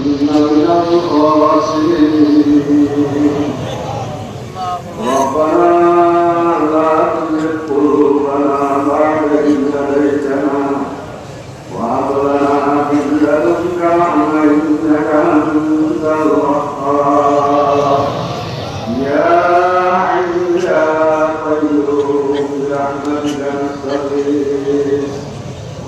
من الخاسرين ربنا لا تزغ قلوبنا بعد إذ هديتنا وهب لنا من لدنك رحمة إنك أنت الوهاب يا حي يا قيوم برحمتك نستغيث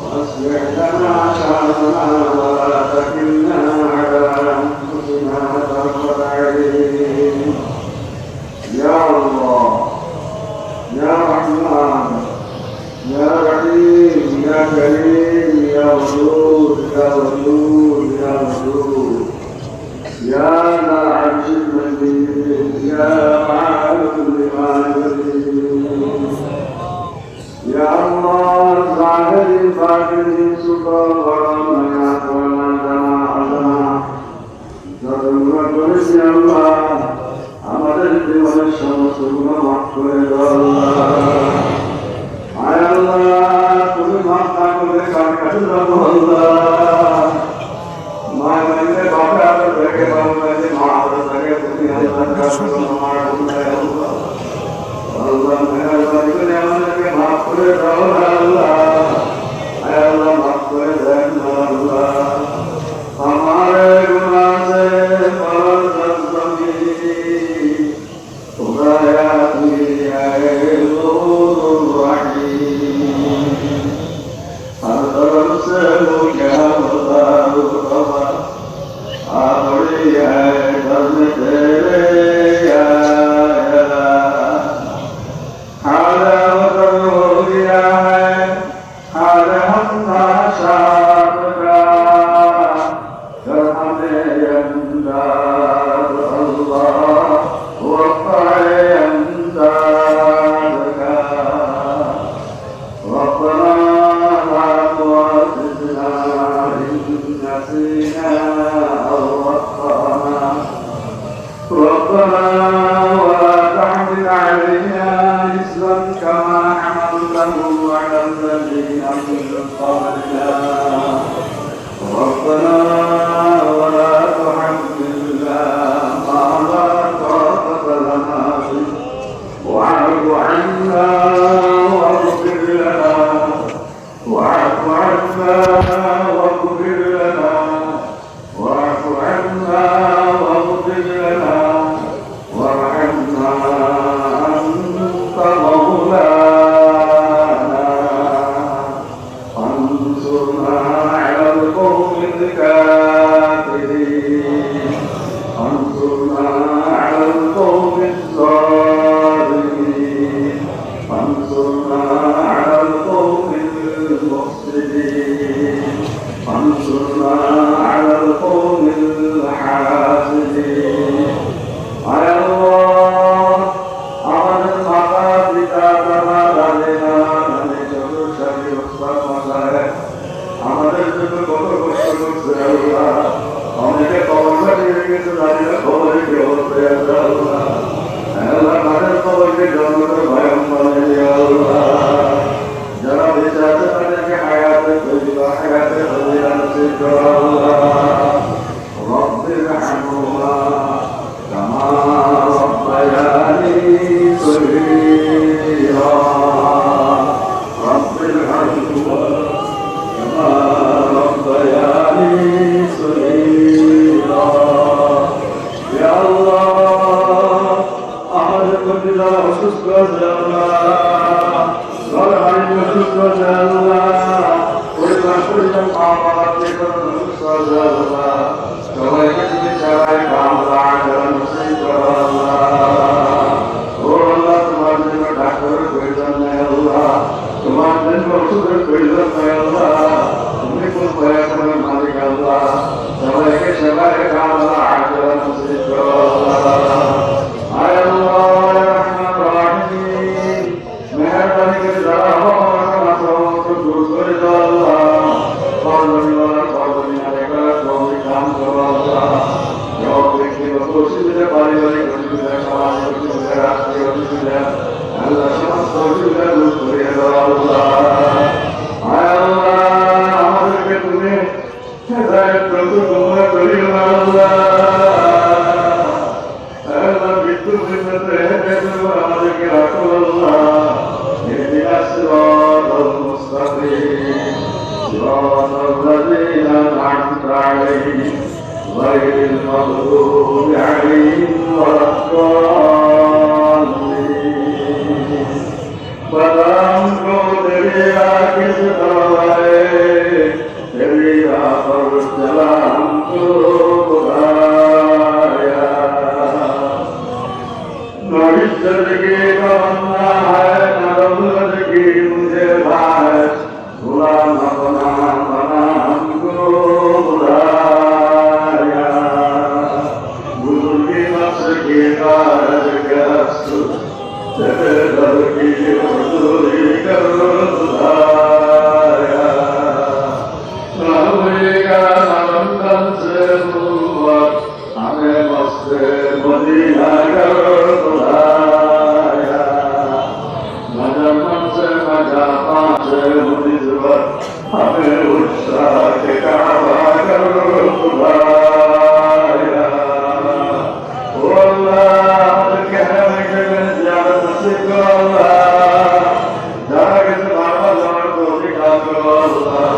واصلح لنا شأننا ولا تكلنا على أنفسنا طرفة عين يا الله يا رحمن يا رحيم يا كريم يا ودود يا ودود يا ودود يا ذا العرش المجيد يا فعال لما يريد يا الله الظاهر الباطن سبحان يا قوم جماعتنا ذكرت يا الله আমাদের জীবনের সমস্ত গুনাহ মাফ করে দাও আল্লাহ আয় আল্লাহ তুমি মাফ না করলে কার কাছে যাব আল্লাহ মা মানে বাবা রেখে বাবা মানে মা রেখে তুমি আল্লাহ কাছে আমার আল্লাহ আল্লাহ মেহেরবানি করে আমাদেরকে মাফ করে দাও আল্লাহ আয় আল্লাহ মাফ করে দেন আল্লাহ हमारे गुनाह से परदम खुदाया तू है नूर रहीम हर तरफ से वो क्या बताऊं बाबा आबड़ी है दर्द तेरे या हाल वतन हो गया है हाल हम नाशाद का ربنا ولا تحمل علينا إصرا كما حملته على الذين من قبلنا ربنا ولا تحملنا ما لا طاقة لنا به واعف عنا واغفر لنا واعف عنا واغفر لنا واعف عنا واغفر لنا وارحمنا أنت مولانا انصرنا على القوم الكافرين انصرنا على القوم الظالمين انصرنا على القوم المفسدين انصرنا على القوم الحاسدين يا الله আমাদের মাতা পিতা দাদা দাদিরা চতুর্শালী ওস্তাদ মশাই আমাদের জন্য কত কষ্ট করছে আল্লাহ অনেকে কবরটা দিয়ে গেছে দাদিরা খবরে কেউ আল্লাহ আল্লাহ তাদের খবরকে জন্মতে ভয়ং বলে আল্লাহ যারা বেঁচে আছে তাদেরকে হায়াতে তৈবা হায়াতে হলিয়া নসিব করো আল্লাহ রব্বির রহমা কামা রব্বায়ানি সগীরা রব্বির রহমা কামা রব্বায়ানি সগীরা ইয়া আল্লাহ আমাদের প্রতি যারা অসুস্থ আছে আল্লাহ ঘরে বাড়িতে অসুস্থ আছে আল্লাহ পরিবার পরিজন মা বাবা অসুস্থ আছে আল্লাহ সবাইকে তুমি চালাই কামলা আজরা নসিব করো আল্লাহ ও আল্লাহ তোমার জন্য ডাক্তারের প্রয়োজন নেই আল্লাহ তোমার জন্য ওষুধের প্রয়োজন নেই আল্লাহ তুমি কোন প্রয়োজনের মালিক আল্লাহ সবাইকে সেবায় কামলা আজরা নসিব করো আল্লাহ আয় আল্লাহ রহমান রহিম মেহেরবানি করে যারা হওয়ার সমস্ত দূর করে দাও আল্লাহ করজনীওয়ালা করজনীয়ারে করার কবি কাম করো আল্লাহ সব ব্যক্তিগত অসুবিধা পারিবারিক অসুবিধা সামাজিক অসুবিধা রাষ্ট্রীয় অসুবিধা আল্লাহ সমস্ত অসুবিধা দূর করে দাও আল্লাহ আয় আল্লাহ আমাদেরকে তুমি হেদায়েত প্রভু তোমরা করে غير المغضوب عليهم ولا الضالين بلام کو دریا کس طرح دریا پر سلام کو بلایا نوشتر کی تمنا ہے نرمد کی مجھے بھائے غلام اپنا بنا ہم کو بلایا بزرگی نفس کی غارت گرست در کی حضوری کر بلایا نبی کا نمندن سے نبوت ہمیں مست مدینہ کر بلایا نجمن سے نجاپاں سے نسبت ہمیں اتشاہ کے کعبہ کر بلایا واللہ کہنے کے میں زیادہ نصیب کو اللہ جانا کسی بابا جانا کو دکھا کرو اللہ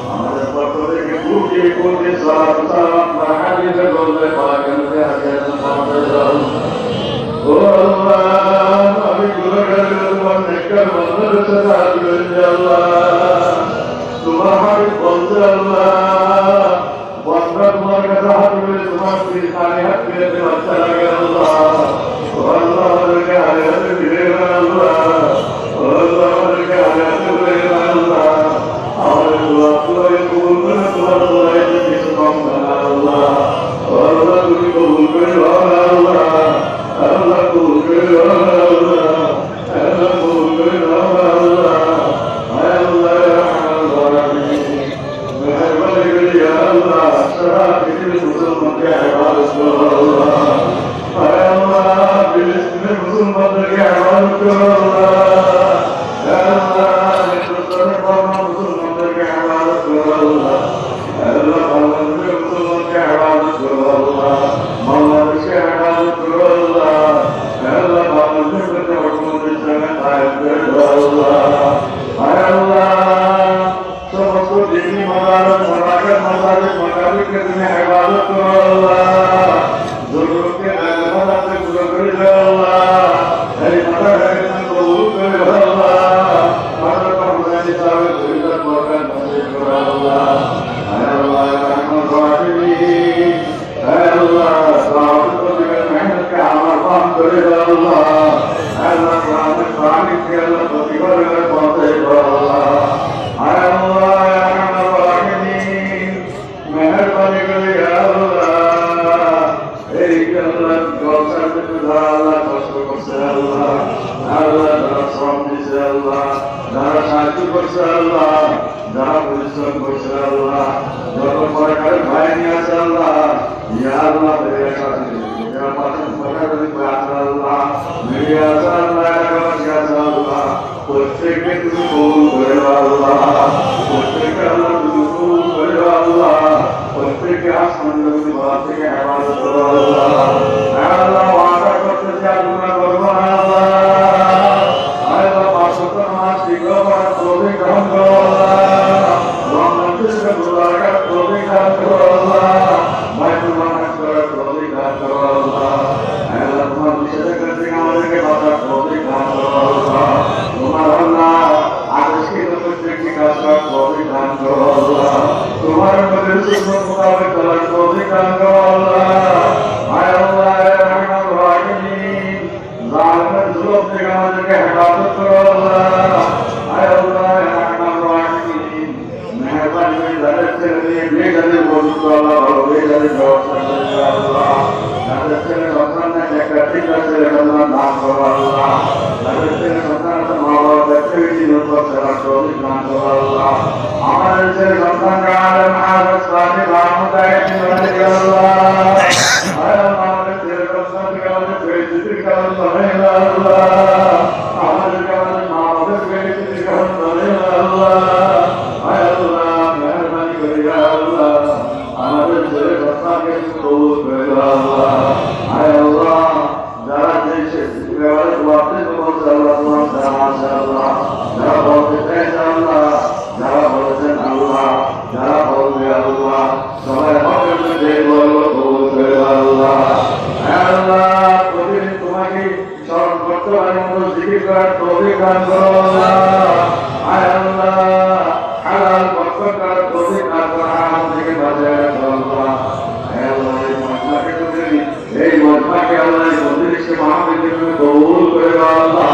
ہمارے پتھرے کے بھوکی کوٹی سلام سلام محلی سے گولے پاکن سے حقیت محمد جاؤ اللہ ابھی گلگر گلگر نکر مندر سے تعلیم اللہ تمہاری بولتے اللہ وانگر تمہارے کساہت میں تمہاری خانی حق کے دے اچھا لگے اللہ واللہ کے حیات بھیرے اللہ واللہ کے حیات بھیرے اللہ اور اللہ تمہاری قبول میں تمہارا دلائی جی سکم بنا اللہ واللہ تمہیں قبول کرے والا اللہ اللہ قبول کرے والا اللہ اللہ قبول کرے والا اللہ اے اللہ یا رحمن الرحیم مہربانی کری یا اللہ شراب کسی مسلمان کے عبادت کرو اللہ اے اللہ فلسطین مسلمان کے عبادت کرو اللہ اے اللہ ہندوستان قوم مسلمان کے عبادت کرو اللہ اے اللہ بنگلہ مسلمان کے عبادت کرو اللہ بنگلہ کے عبادت کرو اللہ اے اللہ بنگلہ کے حکومت سے قائم کرو اللہ اے اللہ سمجھ کو دینی مدارس مراکز مساجد مقابل کے دن عبادت کرو اللہ ضرورت کے نظمات سے گزر کرو اللہ اے مدر ہے کہ قبول کرو اللہ مدر کا مدانی صاحب عزت موقع نصیب کرو اللہ اے اللہ رحمت الرحیم اے اللہ صاحب کو دیگر محنت کے عمل فام کرے اللہ اے اللہ قرآن قرآن کے اللہ کو دیگر پہنچے اللہ اے اللہ مہربانی کرے یا اللہ ایک اللہ گوشت خدا اللہ خوشبو سے اللہ اللہ درس رحمی سے اللہ درس شاکی سے اللہ درس پوزیشن سے اللہ درس پرکر بھائی نیا سے اللہ یا اللہ میرے شاکی میرا پاسن پرکر بھی بیان اللہ میری آسا اللہ یا اللہ پوچھتے کے تم قبول کرے اللہ پوچھتے کے اللہ تم قبول کرے اللہ پوچھتے کے آسمان میں باتیں کے عبادت کرو اللہ اے اللہ وعدہ کرتے سے اپنا قربان اللہ اے اللہ پاسوں کا نماز سیکھو بڑا توبہ کرم کرو اللہ رحمت سے گزار کر توبہ کرم کرو اللہ بیت اللہ کر توبہ کرم کرو اللہ اے اللہ تمہارے پیچھے کرتے کاموں کے بعد توبہ کرم کرو اللہ تمہارا اللہ آدش کی نفس کی کاسا توبہ کرم کرو اللہ تمہارے مدرسے کو مطابق طلب توبہ کرم کرو اللہ اے اللہ اے رحمن الرحیم ظالم ظلم سے کاموں کے حفاظت کرو اللہ اے اللہ اے رحمن الرحیم مہربانی میں درد سے لیے بے درد بولو تو اللہ اور بے درد جواب سے اللہ درد سے رمضان نے کرتی سے رمضان نام کرو اللہ درد سے رمضان سے ماوا بچے کی نظر سے رسول نام کرو اللہ ہمارے سے رمضان کا عالم حاضر صاحب رحمت ہے করতে যে বলবো কবুল করে আল্লাহ। আল্লাহ প্রতিদিন তোমাকে স্মরণ করতে হয় মতো জিকির করার তৌফিক দান করো আল্লাহ। আয় আল্লাহ হালাল বরকত করার তৌফিক দান করো, হারাম থেকে বাঁচায় রাখো আল্লাহ। আয় আল্লাহ এই মজমাকে আল্লাহ এই মজলিসকে মাহফিলকে তুমি কবুল করে আল্লাহ।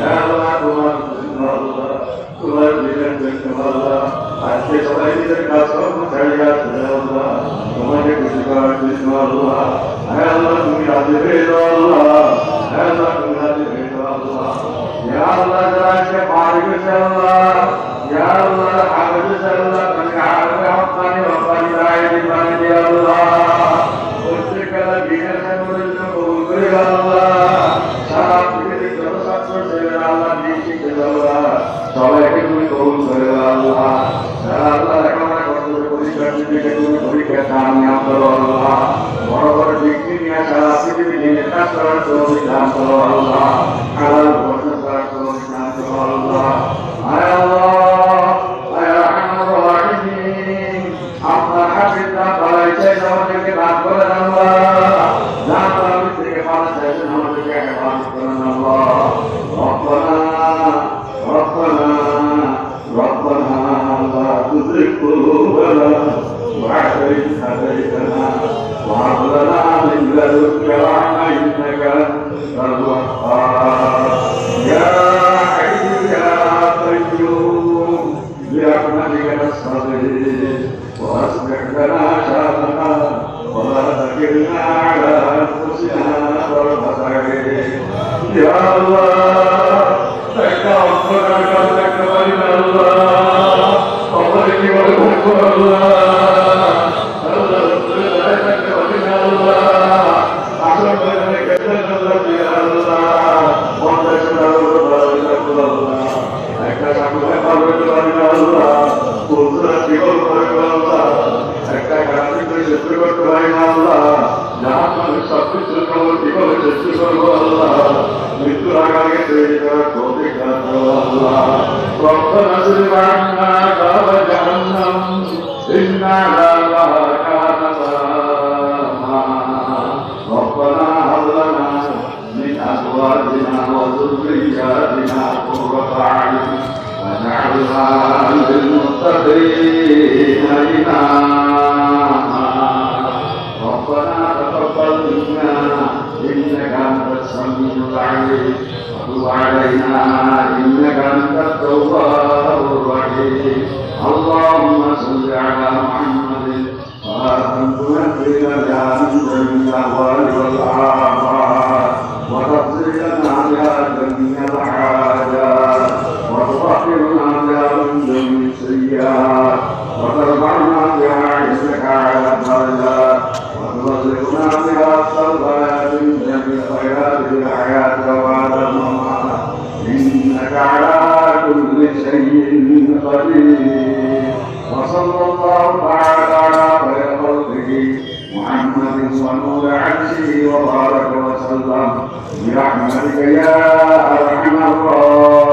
আয় আল্লাহ তোমার দিনের জন্য আল্লাহ আজকে সবাই নিজের কাজকর্ম ছাড়িয়ে আসছে আল্লাহ, তোমাকে খুশি করার জন্য আল্লাহ। আয় আল্লাহ তুমি রাজি হয়ে যাও আল্লাহ। আয় আল্লাহ তুমি রাজি হয়ে যাও আল্লাহ। ইয়া আল্লাহ যারা আজকে পারি গেছে আল্লাহ, ইয়া আল্লাহ আগে গেছে আল্লাহ, তুমি আগে হকানি হকানি রায় দিবানি দিয়ে আল্লাহ প্রত্যেকটা দিনের জন্য কবুল করে আল্লাহ। সারা পৃথিবীর যত ছাত্র ছেলেরা আল্লাহ দিন শিখতে আল্লাহ সবাইকে তুমি কবুল করে আল্লাহ। আল্লাহ লেখাপড়া করতে পরীক্ষার দিকে তুমি পরীক্ষা কামিয়াব করো আল্লাহ। বড় বড় ডিগ্রি নিয়ে সারা পৃথিবী দিনে কাজ করার তৌফিক দান করো আল্লাহ। হালাল বর্জন করার তৌফিক দান করো আল্লাহ। আয় আল্লাহ আয় রাহমাতুর রাহিম, আপনার হাবিবরা বাড়াইছে আমাদেরকে দান করেন আল্লাহ। জাহান্নাম থেকে বাঁচায় আমাদেরকে হেফাজত করেন আল্লাহ। ربنا لا تزغ قلوبنا بعد إذ هديتنا وهب لنا من لدنك رحمة إنك أنت الوهاب. يا حي يا قيوم برحمتك نستغيث وأصلح لنا شأننا ولا تكلنا على أنفسنا طرفة عين. يا الله মৃত্যুর আগে তৈরি করার তৌফিক দান করো আল্লাহ। ربنا اصرف عنا عذاب جهنم إن عذابها كان غراما. ربنا هب لنا من أزواجنا وذرياتنا قرة أعين واجعلنا للمتقين إماما. ربنا تقبل منا إنك أنت السميع العليم وتب علينا إنك أنت التواب الرحيم. اللهم صل على محمد وآتم تنقذنا بها من جميع الأهوال والآفات وتغفر لنا بها جميع الحاجات وتطهرنا بها من جميع السيئات وترفعنا بها عندك على الدرجات وتبلغنا بها الصلاة من جميع الخيرات في الحياة وبعد الممات إنك على كل شيء قدير. وصلى الله تعالى على خير خلقه محمد ونور عرشه وبارك وسلم برحمتك يا أرحم الراحمين.